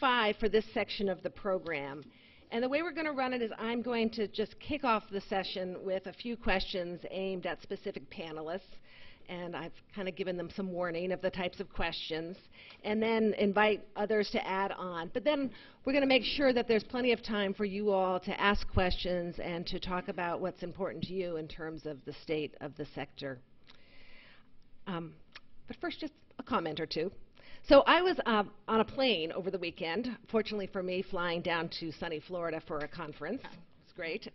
5 for this section of the program. And the way we're going to run it is I'm going to just kick off the session with a few questions aimed at specific panelists. And I've kind of given them some warning of the types of questions, and then invite others to add on. But then we're going to make sure that there's plenty of time for you all to ask questions and to talk about what's important to you in terms of the state of the sector. But first, just a comment or two. So I was on a plane over the weekend, fortunately for me, flying down to sunny Florida for a conference. Great.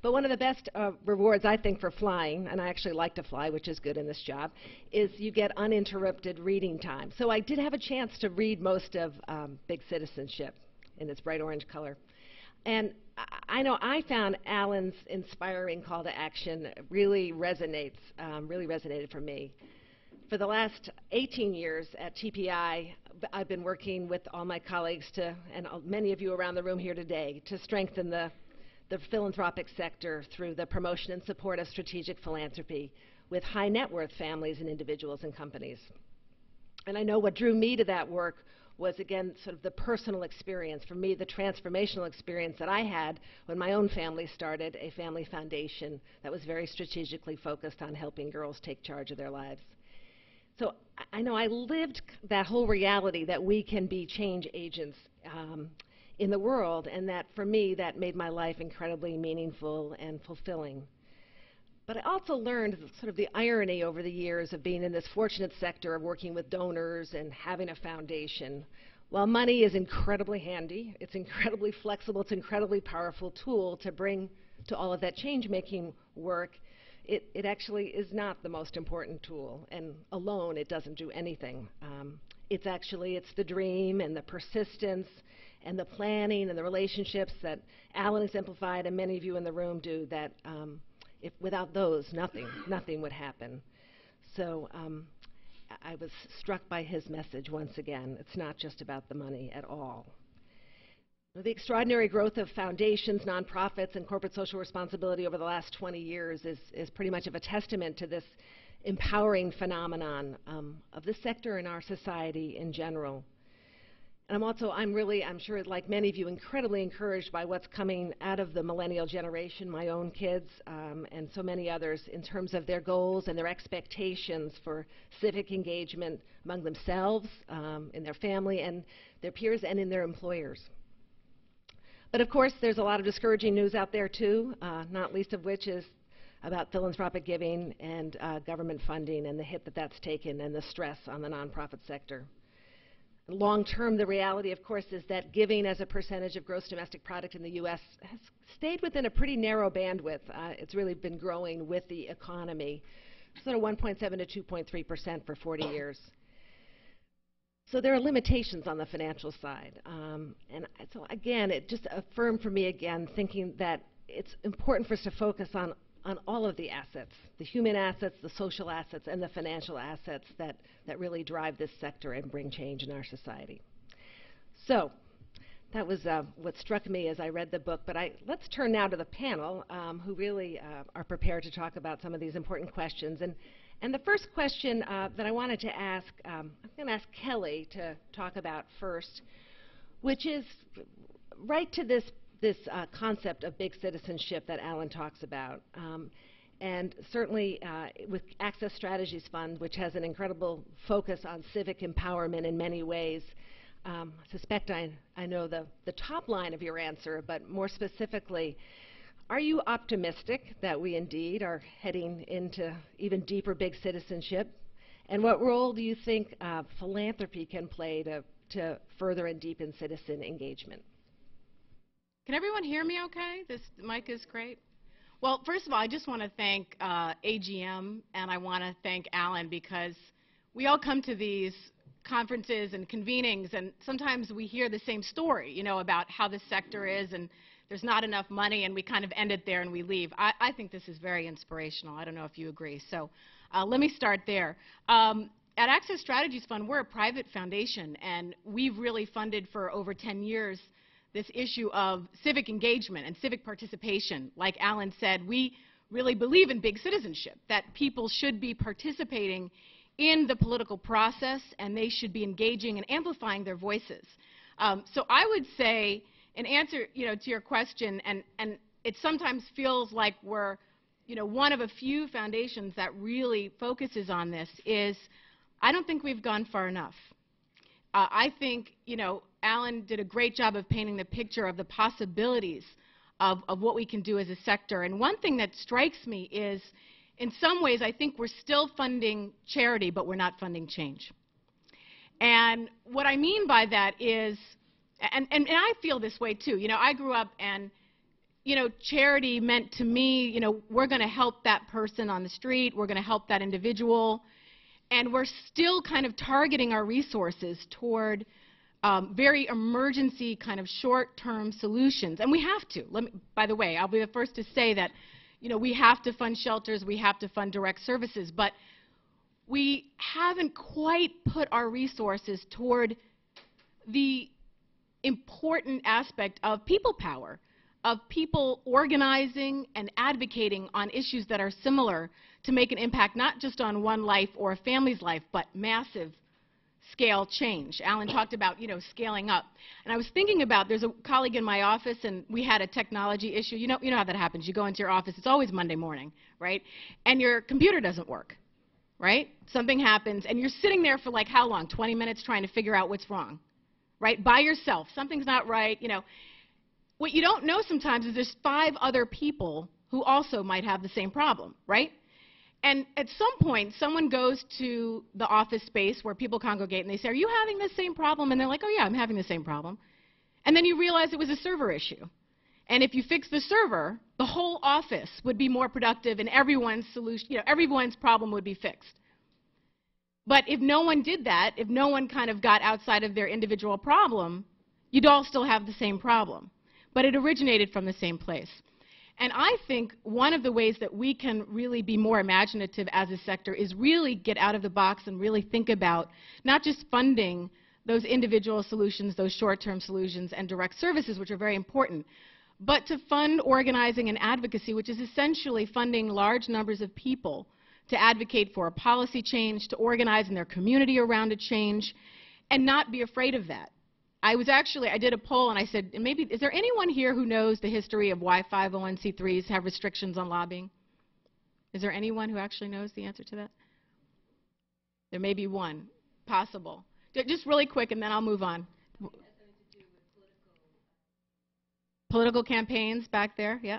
But one of the best rewards, I think, for flying, and I actually like to fly, which is good in this job, is you get uninterrupted reading time. So I did have a chance to read most of Big Citizenship in its bright orange color. And I know I found Alan's inspiring call to action really resonated for me. For the last 18 years at TPI, I've been working with all my colleagues to, and many of you around the room here today, to strengthen the philanthropic sector through the promotion and support of strategic philanthropy with high net worth families and individuals and companies. And I know what drew me to that work was, again, sort of the personal experience. For me, the transformational experience that I had when my own family started a family foundation that was very strategically focused on helping girls take charge of their lives. So I know I lived that whole reality that we can be change agents in the world, and that for me that made my life incredibly meaningful and fulfilling. But I also learned sort of the irony over the years of being in this fortunate sector of working with donors and having a foundation. While money is incredibly handy, it's incredibly flexible, it's an incredibly powerful tool to bring to all of that change-making work, it actually is not the most important tool, and alone it doesn't do anything. It's the dream and the persistence and the planning and the relationships that Alan exemplified and many of you in the room do, that if without those, nothing would happen. So I was struck by his message once again. It's not just about the money at all. The extraordinary growth of foundations, nonprofits, and corporate social responsibility over the last 20 years is pretty much of a testament to this empowering phenomenon of this sector in our society in general. And I'm sure like many of you, incredibly encouraged by what's coming out of the millennial generation, my own kids, and so many others, in terms of their goals and their expectations for civic engagement among themselves, in their family, and their peers, and in their employers. But of course, there's a lot of discouraging news out there too, not least of which is about philanthropic giving and government funding and the hit that that's taken and the stress on the nonprofit sector. Long term, the reality, of course, is that giving as a percentage of gross domestic product in the U.S. has stayed within a pretty narrow bandwidth. It's really been growing with the economy, sort of 1.7 to 2.3% for 40 years. So there are limitations on the financial side. And so again, it just affirmed for me again, thinking that it's important for us to focus on all of the assets, the human assets, the social assets, and the financial assets that really drive this sector and bring change in our society. So that was what struck me as I read the book. But let's turn now to the panel, who really are prepared to talk about some of these important questions. And the first question that I wanted to ask, I'm going to ask Kelly to talk about first, which is right to this concept of big citizenship that Alan talks about. And certainly with Access Strategies Fund, which has an incredible focus on civic empowerment in many ways, I suspect I know the top line of your answer, but more specifically, are you optimistic that we indeed are heading into even deeper big citizenship? And what role do you think philanthropy can play to further and deepen citizen engagement? Can everyone hear me okay? This mic is great. Well, first of all, I just want to thank AGM, and I want to thank Alan, because we all come to these conferences and convenings, and sometimes we hear the same story, you know, about how the sector is, and there's not enough money, and we kind of end it there and we leave. I think this is very inspirational. I don't know if you agree. So let me start there. At Access Strategies Fund, we're a private foundation, and we've really funded for over 10 years this issue of civic engagement and civic participation. Like Alan said, we really believe in big citizenship, that people should be participating in the political process, and they should be engaging and amplifying their voices. So I would say, in answer, to your question, and it sometimes feels like we're, one of a few foundations that really focuses on this, is I don't think we've gone far enough. I think, Alan did a great job of painting the picture of the possibilities of what we can do as a sector. And one thing that strikes me is, in some ways, I think we're still funding charity, but we're not funding change. And what I mean by that is, and I feel this way too, I grew up and, charity meant to me, we're going to help that person on the street, we're going to help that individual, and we're still kind of targeting our resources toward very emergency kind of short-term solutions. And we have to. By the way, I'll be the first to say that, we have to fund shelters, we have to fund direct services, but we haven't quite put our resources toward the important aspect of people power, of people organizing and advocating on issues that are similar to make an impact not just on one life or a family's life, but massive scale change. Alan talked about, scaling up. And I was thinking about, there's a colleague in my office, and we had a technology issue. You know how that happens. You go into your office, it's always Monday morning, right? And your computer doesn't work, right? Something happens, and you're sitting there for like how long? 20 minutes trying to figure out what's wrong, right? By yourself. Something's not right, What you don't know sometimes is there's 5 other people who also might have the same problem, right? And at some point, someone goes to the office space where people congregate, and they say, are you having the same problem? And they're like, oh, yeah, I'm having the same problem. And then you realize it was a server issue. And if you fix the server, the whole office would be more productive, and everyone's solution, everyone's problem would be fixed. But if no one did that, if no one kind of got outside of their individual problem, you'd all still have the same problem. But it originated from the same place. And I think one of the ways that we can really be more imaginative as a sector is really get out of the box and really think about not just funding those individual solutions, those short-term solutions and direct services, which are very important, but to fund organizing and advocacy, which is essentially funding large numbers of people to advocate for a policy change, to organize in their community around a change, and not be afraid of that. I did a poll and I said, maybe, is there anyone here who knows the history of why 501c3s have restrictions on lobbying? Is there anyone who actually knows the answer to that? There may be one, possible. Just really quick and then I'll move on. Political campaigns back there, yeah.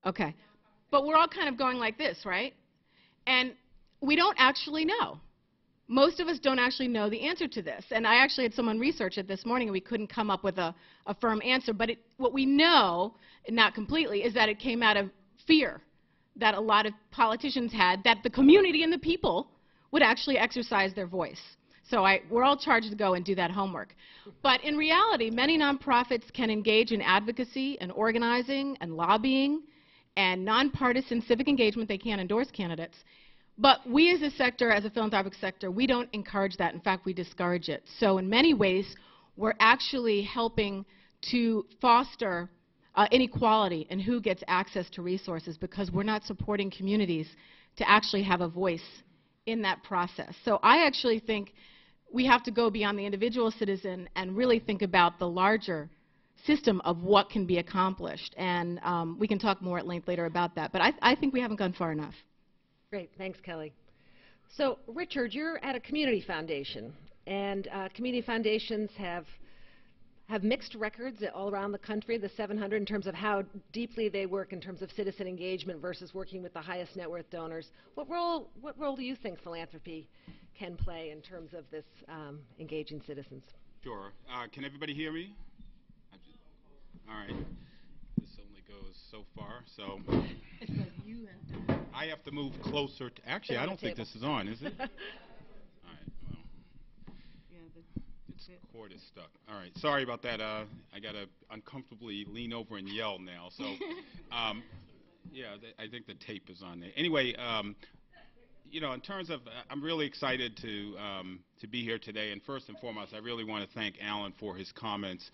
Okay. But we're all kind of going like this, right? And we don't actually know. Most of us don't actually know the answer to this. And I actually had someone research it this morning, and we couldn't come up with a firm answer. But what we know, not completely, is that it came out of fear that a lot of politicians had, that the community and the people would actually exercise their voice. So we're all charged to go and do that homework. But in reality, many nonprofits can engage in advocacy and organizing and lobbying and nonpartisan civic engagement. They can endorse candidates. But we as a sector, as a philanthropic sector, we don't encourage that. In fact, we discourage it. So in many ways, we're actually helping to foster inequality in who gets access to resources because we're not supporting communities to actually have a voice in that process. So I actually think we have to go beyond the individual citizen and really think about the larger system of what can be accomplished. And we can talk more at length later about that. But I think we haven't gone far enough. Great. Thanks, Kelly. So, Richard, you're at a community foundation, and community foundations have mixed records all around the country, the 700, in terms of how deeply they work in terms of citizen engagement versus working with the highest net worth donors. What role do you think philanthropy can play in terms of this engaging citizens? Sure. Can everybody hear me? All right. This only goes so far, so I have to move closer to, actually, I don't think this is on, is it? All right, well, its cord is stuck. All right, sorry about that. I got to uncomfortably lean over and yell now, so yeah, I think the tape is on there. Anyway, in terms of, I'm really excited to be here today, and first and foremost, I really want to thank Alan for his comments.